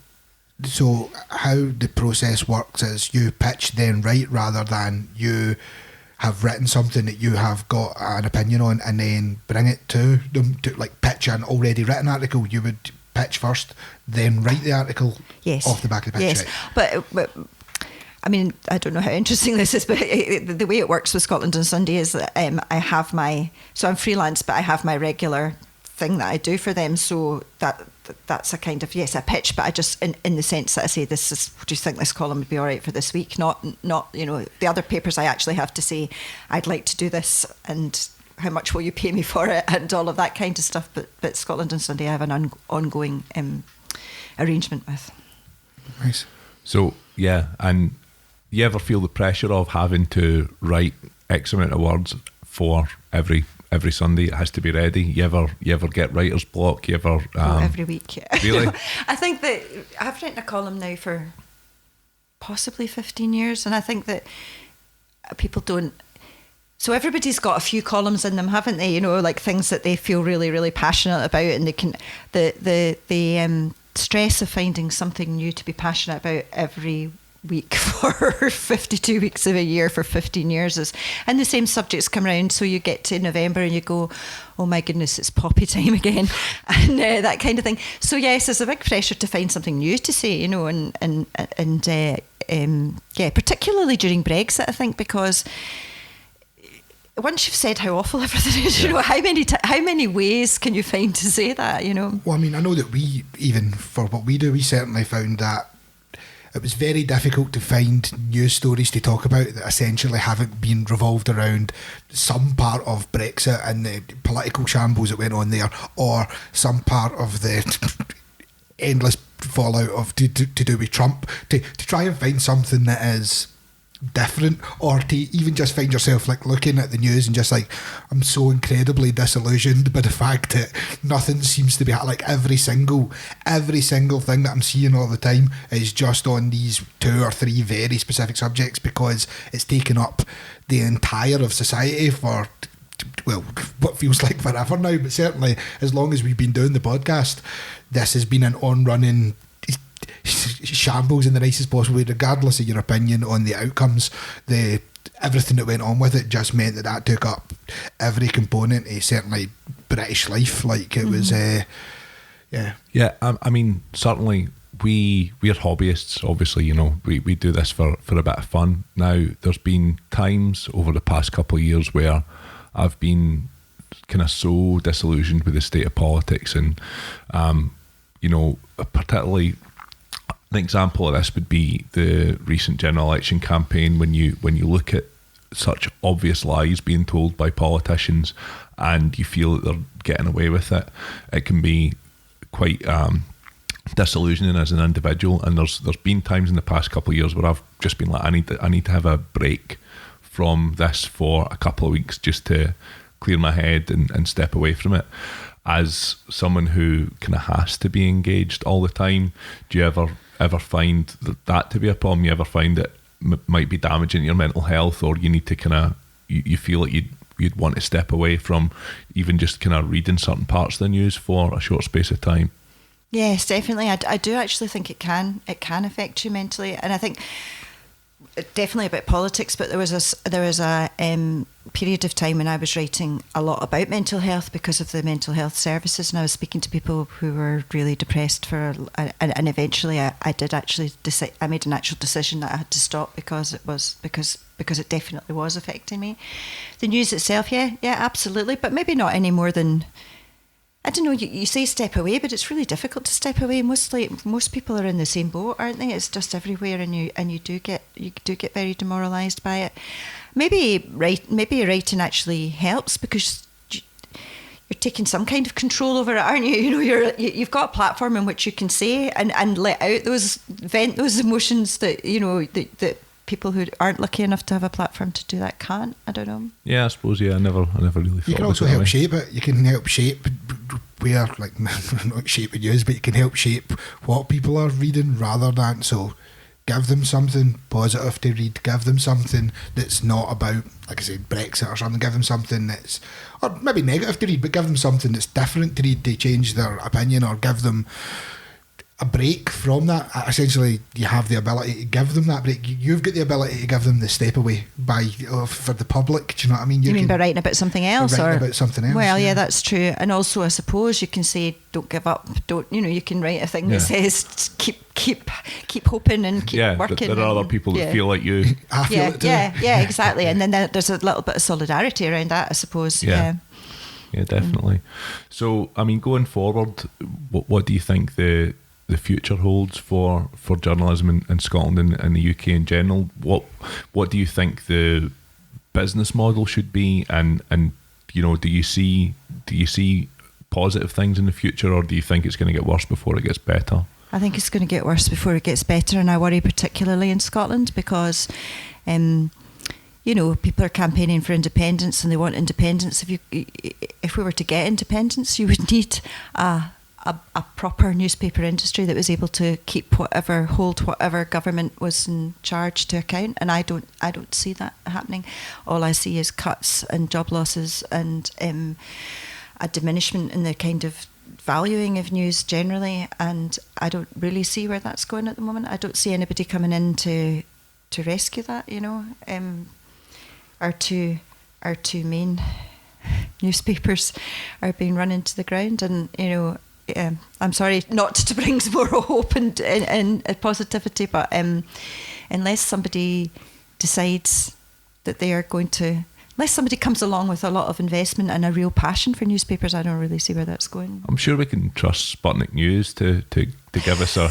how the process works is you pitch then write, rather than you have written something that you have got an opinion on and then bring it to them to like pitch an already written article. You would pitch first, then write the article off the back of the pitch. Yes, right? But I mean, I don't know how interesting this is, but the way it works with Scotland on Sunday is that I'm freelance, but I have my regular thing that I do for them. So that's a kind of, yes, a pitch, but I just in the sense that I say, do you think this column would be all right for this week? Not you know, the other papers I actually have to say, I'd like to do this, and how much will you pay me for it, and all of that kind of stuff. But Scotland on Sunday I have an ongoing arrangement with. Nice. So yeah, and you ever feel the pressure of having to write X amount of words for every Sunday? It has to be ready. You ever get writer's block? You ever every week? Yeah. Really? I think that I've written a column now for possibly 15 years, and I think that people don't. So everybody's got a few columns in them, haven't they? You know, like things that they feel really, really passionate about, and they can the stress of finding something new to be passionate about every week for 52 weeks of a year for 15 years and the same subjects come around, so you get to November and you go, oh my goodness, it's poppy time again, and that kind of thing. So yes, there's a big pressure to find something new to say, you know, and particularly during Brexit, I think, because once you've said how awful everything is, you know, how many ways can you find to say that, you know? Well, I mean, I know that we, even for what we do, we certainly found that it was very difficult to find news stories to talk about that essentially haven't been revolved around some part of Brexit and the political shambles that went on there, or some part of the endless fallout of to do with Trump, to try and find something that is different, or to even just find yourself like looking at the news and just like, I'm so incredibly disillusioned by the fact that nothing seems to be like every single thing that I'm seeing all the time is just on these 2 or 3 very specific subjects, because it's taken up the entire of society for, well, what feels like forever now, but certainly as long as we've been doing the podcast, this has been an on-running shambles in the nicest possible way, regardless of your opinion on the outcomes. Everything that went on with it just meant that took up every component of certainly British life. Like it was, yeah. I mean, certainly we're hobbyists. Obviously, you know, we do this for a bit of fun. Now, there's been times over the past couple of years where I've been kind of so disillusioned with the state of politics, and you know, particularly an example of this would be the recent general election campaign. When you look at such obvious lies being told by politicians and you feel that they're getting away with it, it can be quite disillusioning as an individual. And there's been times in the past couple of years where I've just been like, I need to have a break from this for a couple of weeks just to clear my head and step away from it. As someone who kind of has to be engaged all the time, do you ever find that to be a problem? You ever find it might be damaging your mental health, or you need to kind of, you feel like you'd want to step away from even just kind of reading certain parts of the news for a short space of time? Yes, definitely. I do actually think it can affect you mentally, and I think definitely about politics. But there was a period of time when I was writing a lot about mental health because of the mental health services, and I was speaking to people who were really depressed and eventually I did actually decide, I made an actual decision that I had to stop because it definitely was affecting me. The news itself, yeah, absolutely, but maybe not any more than, I don't know, you say step away, but it's really difficult to step away. Most people are in the same boat, aren't they? It's just everywhere, and you do get very demoralised by it. Maybe writing actually helps because you're taking some kind of control over it, aren't you? You know, you've got a platform in which you can say and let out vent those emotions that, you know, that people who aren't lucky enough to have a platform to do that can't. I don't know. Yeah, I suppose. Yeah, I never really thought. You can also help shape it. You can help shape where, like, not shaping news, but you can help shape what people are reading rather than, so give them something positive to read, give them something that's not about, like I said, Brexit or something, give them something that's, or maybe negative to read, but give them something that's different to read to change their opinion, or give them a break from that. Essentially, you have the ability to give them that break. You've got the ability to give them the step away for the public. Do you know what I mean? You mean by writing about something else, or about something else? Well, yeah, that's true. And also, I suppose you can say, "Don't give up." Don't, you know? You can write a thing that says, "Keep hoping and keep working." There are other people that feel like you. I feel it too. Yeah, exactly. And then there's a little bit of solidarity around that, I suppose. Yeah, definitely. So, I mean, going forward, what do you think the future holds for journalism in Scotland and the UK in general? What do you think the business model should be, and you know, do you see positive things in the future, or do you think it's going to get worse before it gets better? I think it's going to get worse before it gets better, and I worry particularly in Scotland because you know, people are campaigning for independence and they want independence. If we were to get independence, you would need a proper newspaper industry that was able to hold whatever government was in charge to account, and I don't see that happening. All I see is cuts and job losses and a diminishment in the kind of valuing of news generally, and I don't really see where that's going at the moment. I don't see anybody coming in to rescue that, you know. Our two main newspapers are being run into the ground, and, you know, I'm sorry not to bring some more hope and positivity, but unless somebody decides that they are going to, unless somebody comes along with a lot of investment and a real passion for newspapers, I don't really see where that's going. I'm sure we can trust Sputnik News to give us a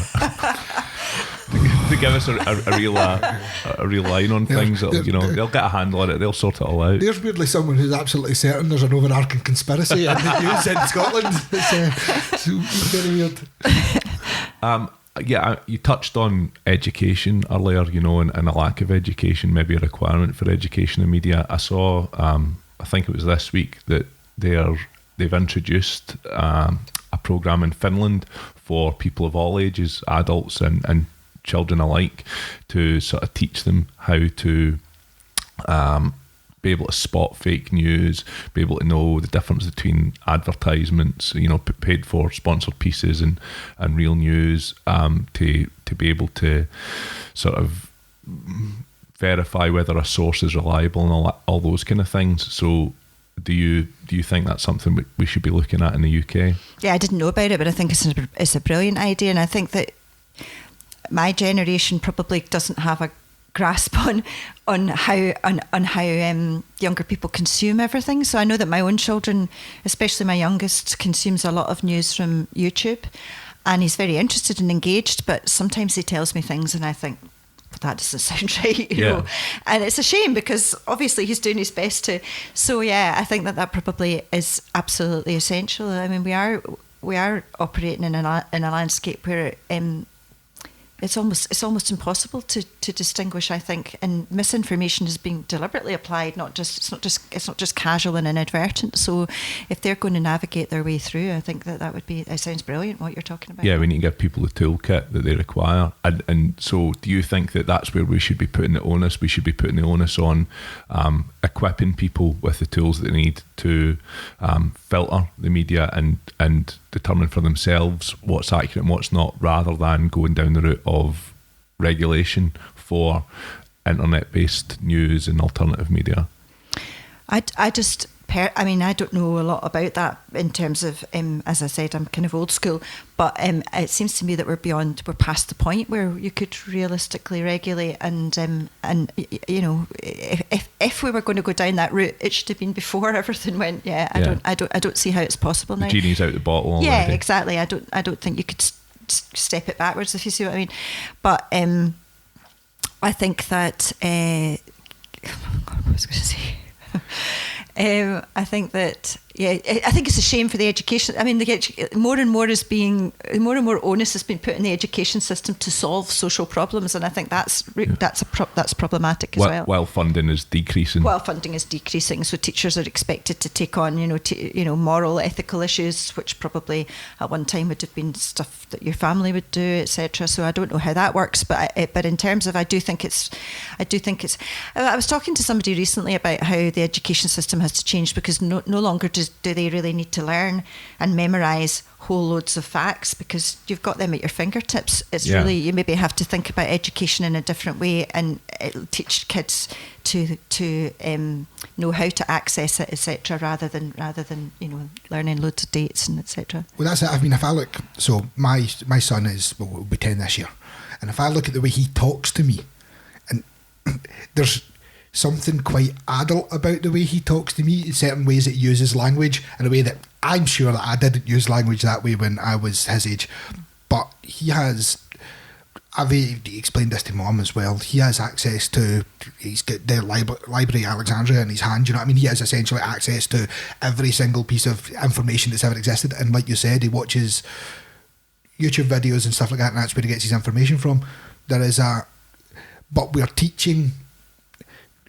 to to give us a real line on things. They'll get a handle on it. They'll sort it all out. There's weirdly someone who's absolutely certain there's an overarching conspiracy in the news in Scotland. It's very weird. You touched on education earlier, and a lack of education, maybe a requirement for education in media. I saw, I think it was this week, that they've introduced a programme in Finland for people of all ages, adults and children alike, to sort of teach them how to be able to spot fake news, be able to know the difference between advertisements, paid for sponsored pieces and real news, to be able to sort of verify whether a source is reliable and all those kind of things. So do you think that's something we should be looking at in the UK? Yeah, I didn't know about it, but I think it's a brilliant idea, and I think that my generation probably doesn't have a grasp on how younger people consume everything. So I know that my own children, especially my youngest, consumes a lot of news from YouTube, and he's very interested and engaged, but sometimes he tells me things and I think, well, that doesn't sound right, you know. And it's a shame because obviously he's doing his best to. So I think that probably is absolutely essential. I mean, we are operating in a landscape where it's almost impossible to distinguish, I think, and misinformation is being deliberately applied. It's not just casual and inadvertent. So if they're going to navigate their way through, I think that would be. It sounds brilliant what you're talking about. Yeah, we need to give people the toolkit that they require, and so do you think that that's where we should be putting the onus? We should be putting the onus on equipping people with the tools that they need to filter the media and determine for themselves what's accurate and what's not, rather than going down the route of regulation for internet-based news and alternative media. I don't know a lot about that in terms of, as I said, I'm kind of old school, but it seems to me that we're past the point where you could realistically regulate, and if we were going to go down that route, it should have been before everything went. I don't see how it's possible now. The genie's out the bottle already. Yeah, exactly. I don't think you could step it backwards, if you see what I mean. But I think that what was I going to say? I think that I think it's a shame for the education. I mean, more and more onus has been put in the education system to solve social problems, and I think that's problematic as well. While funding is decreasing. So teachers are expected to take on moral, ethical issues, which probably at one time would have been stuff that your family would do, etc. So I don't know how that works, but in terms of, I do think it's. I was talking to somebody recently about how the education system has to change, because no longer do they really need to learn and memorise whole loads of facts, because you've got them at your fingertips. It's really, you maybe have to think about education in a different way, and it'll teach kids to know how to access it, etc., rather than learning loads of dates and etc. Well, that's it. I mean, if I look, so my son will be 10 this year, and if I look at the way he talks to me, and there's something quite adult about the way he talks to me, in certain ways that he uses language in a way that I'm sure that I didn't use language that way when I was his age. But I've explained this to Mum as well, he has access to, he's got the Library Alexandria in his hand, you know what I mean? He has essentially access to every single piece of information that's ever existed, and like you said, he watches YouTube videos and stuff like that, and that's where he gets his information from. But we're teaching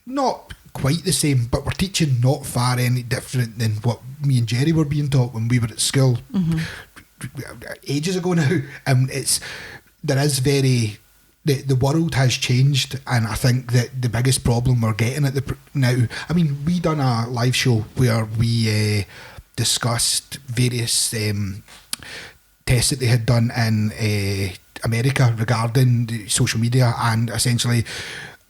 not quite the same, but we're teaching not far any different than what me and Jerry were being taught when we were at school ages ago now. The world has changed, and I think that the biggest problem we're getting at now, I mean, we done a live show where we discussed various tests that they had done in America regarding social media, and essentially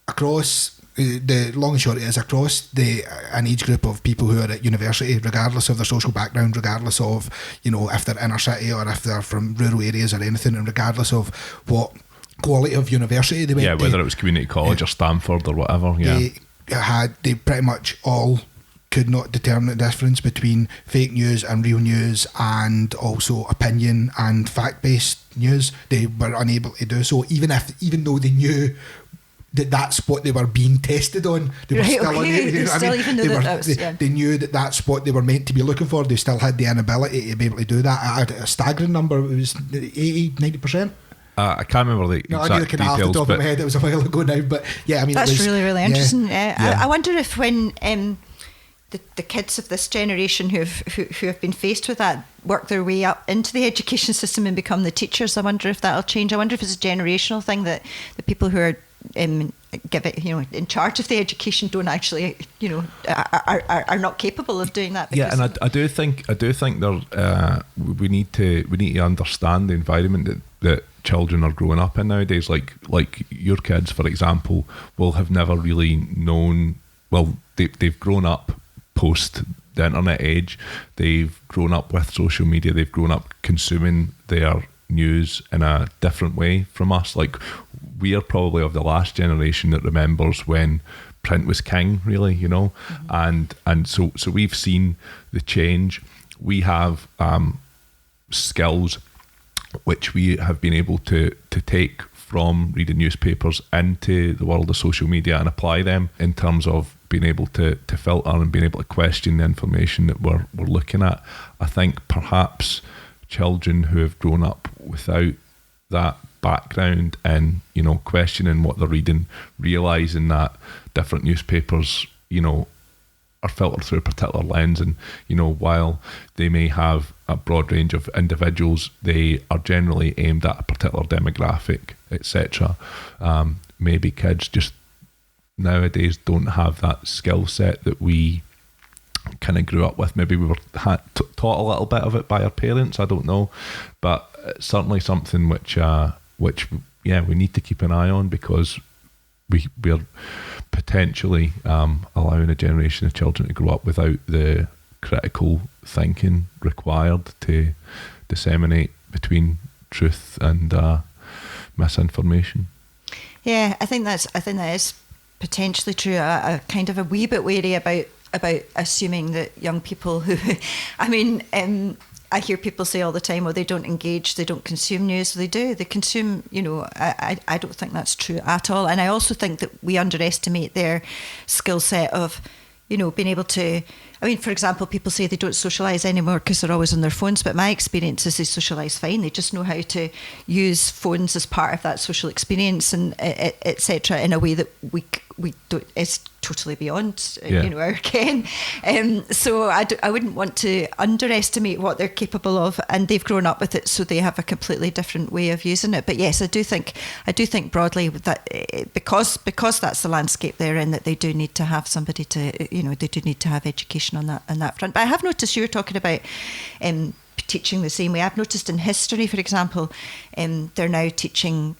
across the long and short is across an age group of people who are at university, regardless of their social background, regardless of if they're inner city or if they're from rural areas or anything, and regardless of what quality of university they went to. Whether it was community college or Stanford or whatever. They pretty much all could not determine the difference between fake news and real news, and also opinion and fact-based news. They were unable to do so, even though they knew that that's what they were being tested on. They were still on it. You know what I mean? Even though they knew that that's what they were meant to be looking for. They still had the inability to be able to do that. A staggering number. It was 80-90%. I can't remember the exact I can off the top of my head. It was a while ago now, but yeah, I mean, that's it was, really interesting. Yeah. I wonder if when the kids of this generation who have been faced with that work their way up into the education system and become the teachers, I wonder if that'll change. I wonder if it's a generational thing that the people who are in charge of the education don't actually, are not capable of doing that. Yeah, and I do think there we need to understand the environment that children are growing up in nowadays. Like your kids, for example, will have never really known. Well, they've grown up post the internet age. They've grown up with social media. They've grown up consuming their news in a different way from us. Like, we are probably of the last generation that remembers when print was king, really, mm-hmm. and so we've seen the change. We have skills which we have been able to take from reading newspapers into the world of social media and apply them in terms of being able to filter and being able to question the information that we're looking at. I think perhaps children who have grown up without that background and questioning what they're reading, realising that different newspapers are filtered through a particular lens, and while they may have a broad range of individuals, they are generally aimed at a particular demographic, etc. Maybe kids just nowadays don't have that skill set that we kind of grew up with. Maybe we were taught a little bit of it by our parents, I don't know, but it's certainly something which we need to keep an eye on, because we're potentially allowing a generation of children to grow up without the critical thinking required to disseminate between truth and misinformation. Yeah, I think that is potentially true. A kind of a wee bit wary about assuming that young people who, I hear people say all the time, well, they don't engage, they don't consume news. They do. They consume, I don't think that's true at all. And I also think that we underestimate their skill set of, being able to, for example, people say they don't socialise anymore because they're always on their phones, but my experience is they socialise fine. They just know how to use phones as part of that social experience and etc. in a way that we don't, it's totally beyond our ken. So I wouldn't want to underestimate what they're capable of, and they've grown up with it, so they have a completely different way of using it. But yes, I do think broadly that because that's the landscape they're in, that they do need to have somebody to they do need to have education on that front. But I have noticed you were talking about teaching the same way. I've noticed in history, for example, they're now teaching.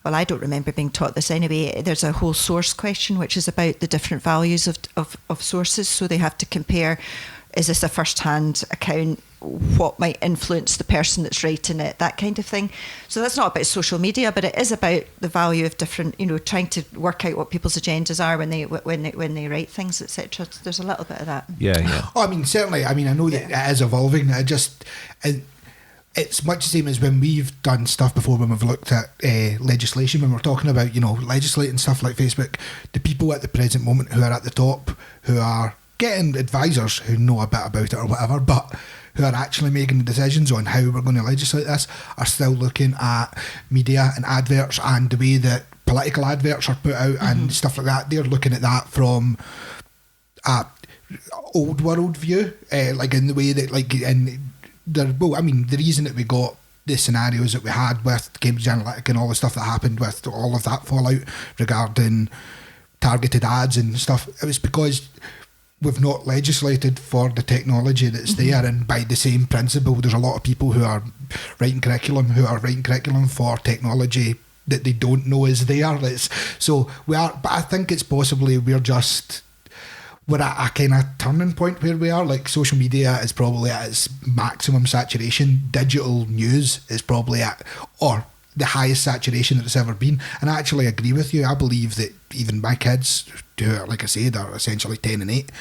Well, I don't remember being taught this anyway. There's a whole source question, which is about the different values of sources. So they have to compare, is this a first-hand account? What might influence the person that's writing it? That kind of thing. So that's not about social media, but it is about the value of different, trying to work out what people's agendas are when they write things, etc. So there's a little bit of that. Yeah. Oh, certainly. I know that it is evolving. It's much the same as when we've done stuff before, when we've looked at legislation, when we're talking about, legislating stuff like Facebook. The people at the present moment who are at the top, who are getting advisors who know a bit about it or whatever, but who are actually making the decisions on how we're going to legislate this, are still looking at media and adverts and the way that political adverts are put out and stuff like that. They're looking at that from a old world view, in the way that, the reason that we got the scenarios that we had with Cambridge Analytica and all the stuff that happened with all of that fallout regarding targeted ads and stuff, it was because we've not legislated for the technology that's there, and by the same principle, there's a lot of people who are writing curriculum for technology that they don't know is there. But I think it's possibly we're at a kind of turning point where we are. Like, social media is probably at its maximum saturation. Digital news is probably at the highest saturation that it's ever been. And I actually agree with you. I believe that even my kids, who are, like I say, they're essentially 10 and 8,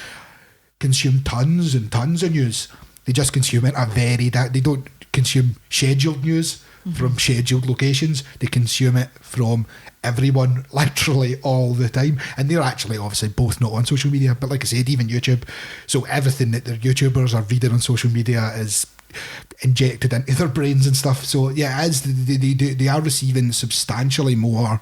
consume tons and tons of news. They just consume it they don't consume scheduled news from scheduled locations. They consume it from everyone literally all the time, and they're actually obviously both not on social media, but like I said, even YouTube. So everything that their YouTubers are reading on social media is injected into their brains and stuff. So yeah, as they are receiving substantially more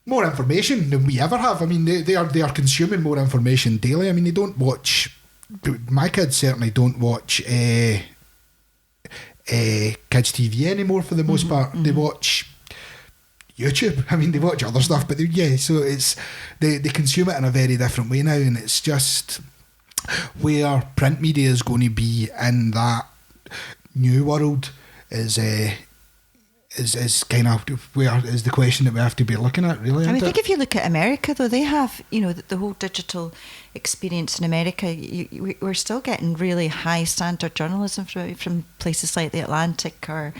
information than we ever have. I mean, they are consuming more information daily. I mean, they don't watch. My kids certainly don't watch kids TV anymore for the most part. They watch YouTube. I mean, they watch other stuff, but so they consume it in a very different way now, and it's just where print media is going to be in that new world is kind of where is the question that we have to be looking at, really. I think if you look at America, though, they have, the whole digital experience in America. We're still getting really high standard journalism from places like the Atlantic or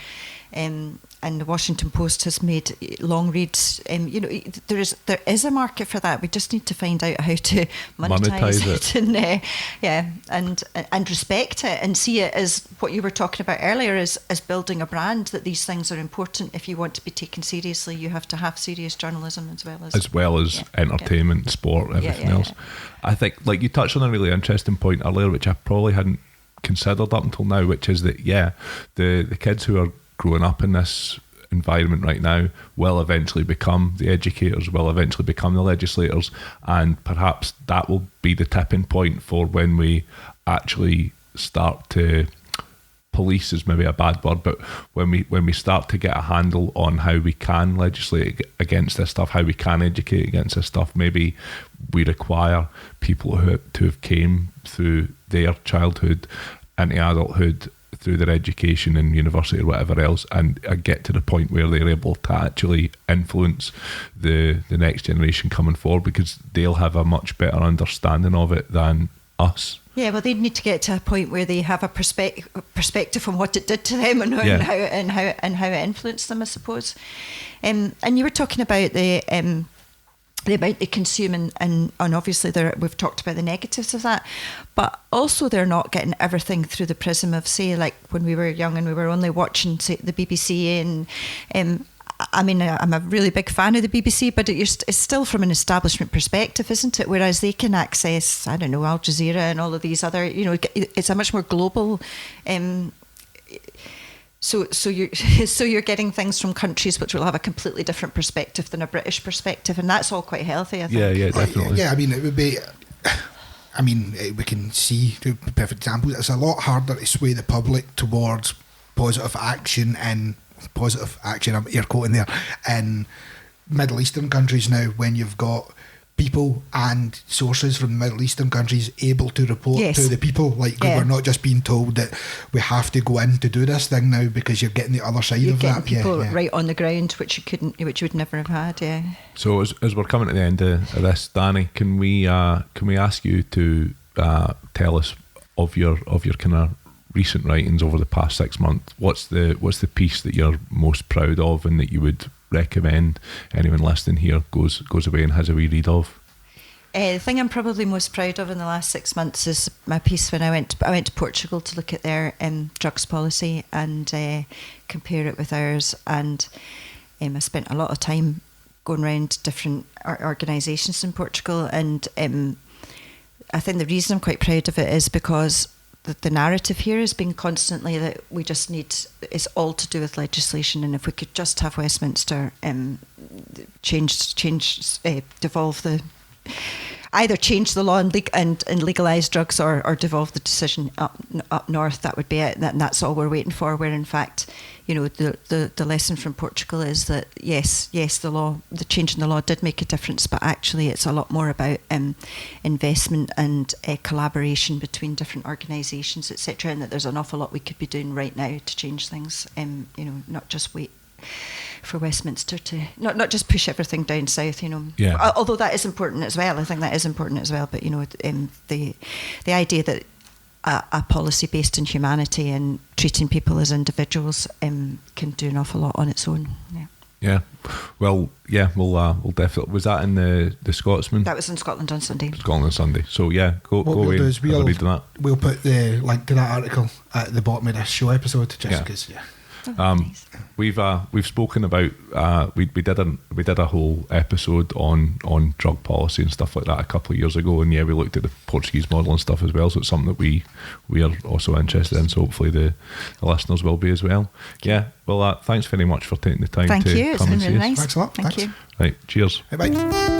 and the Washington Post has made long reads. There is a market for that. We just need to find out how to monetize it. And respect it and see it as what you were talking about earlier, as building a brand, that these things are important. If you want to be taken seriously, you have to have serious journalism as well as entertainment, sport, everything else. I think, like, you touched on a really interesting point earlier, which I probably hadn't considered up until now, which is that the kids who are growing up in this environment right now will eventually become the educators, will eventually become the legislators, and perhaps that will be the tipping point for when we actually start to police, is maybe a bad word, but when we start to get a handle on how we can legislate against this stuff, how we can educate against this stuff. Maybe we require people who have came through their childhood into adulthood through their education in university or whatever else, and get to the point where they're able to actually influence the next generation coming forward, because they'll have a much better understanding of it than us. Yeah, well, they'd need to get to a point where they have a perspective on what it did to them and how it influenced them, I suppose. And you were talking about the amount they consume, and obviously we've talked about the negatives of that, but also they're not getting everything through the prism of, say, like when we were young and we were only watching, say, the BBC, and I mean, I'm a really big fan of the BBC, but it's still from an establishment perspective, isn't it? Whereas they can access, I don't know, Al Jazeera and all of these other, it's a much more global. So you're getting things from countries which will have a completely different perspective than a British perspective, and that's all quite healthy, I think. Yeah, definitely. Yeah, I mean, it would be. I mean, we can see, to perfect example, it's a lot harder to sway the public towards positive action, I'm air quoting there, in Middle Eastern countries now, when you've got people and sources from Middle Eastern countries able to report to the people. Like, we're not just being told that we have to go in to do this thing now, because you're getting the other side of that. People right on the ground, which you would never have had. Yeah. So as we're coming to the end of this, Dani, can we ask you to tell us of your kind of recent writings over the past 6 months? What's the piece that you're most proud of, and that you would recommend anyone listening here goes away and has a wee read of? The thing I'm probably most proud of in the last 6 months is my piece when I went to Portugal to look at their drugs policy and compare it with ours. And I spent a lot of time going around different organisations in Portugal, and I think the reason I'm quite proud of it is because the narrative here has been constantly that we just need, it's all to do with legislation, and if we could just have Westminster devolve the, either change the law and legalise drugs, or devolve the decision up north, that would be it, and that's all we're waiting for. Where in fact, the lesson from Portugal is that yes, the change in the law did make a difference, but actually it's a lot more about investment and collaboration between different organisations, etc., and that there's an awful lot we could be doing right now to change things. Not just wait for Westminster to not just push everything down south. Although that is important as well. I think that is important as well. But the idea that a policy based in humanity and treating people as individuals can do an awful lot on its own. Yeah. Yeah. Well, yeah, we'll definitely. Was that in the Scotsman? That was in Scotland on Sunday. Scotland Sunday. So yeah, go What away we'll do and is have a read of that. we'll put the link to that article at the bottom of this show episode, just because. Yeah. Nice. We've spoken about we did a whole episode on drug policy and stuff like that a couple of years ago, and we looked at the Portuguese model and stuff as well. So it's something that we are also interested in. So hopefully the listeners will be as well. Yeah. Well, thanks very much for taking the time. Thank to you. It's come been and see really us. nice. Thanks a lot. Thank Thanks. you. Right. Cheers. Bye bye.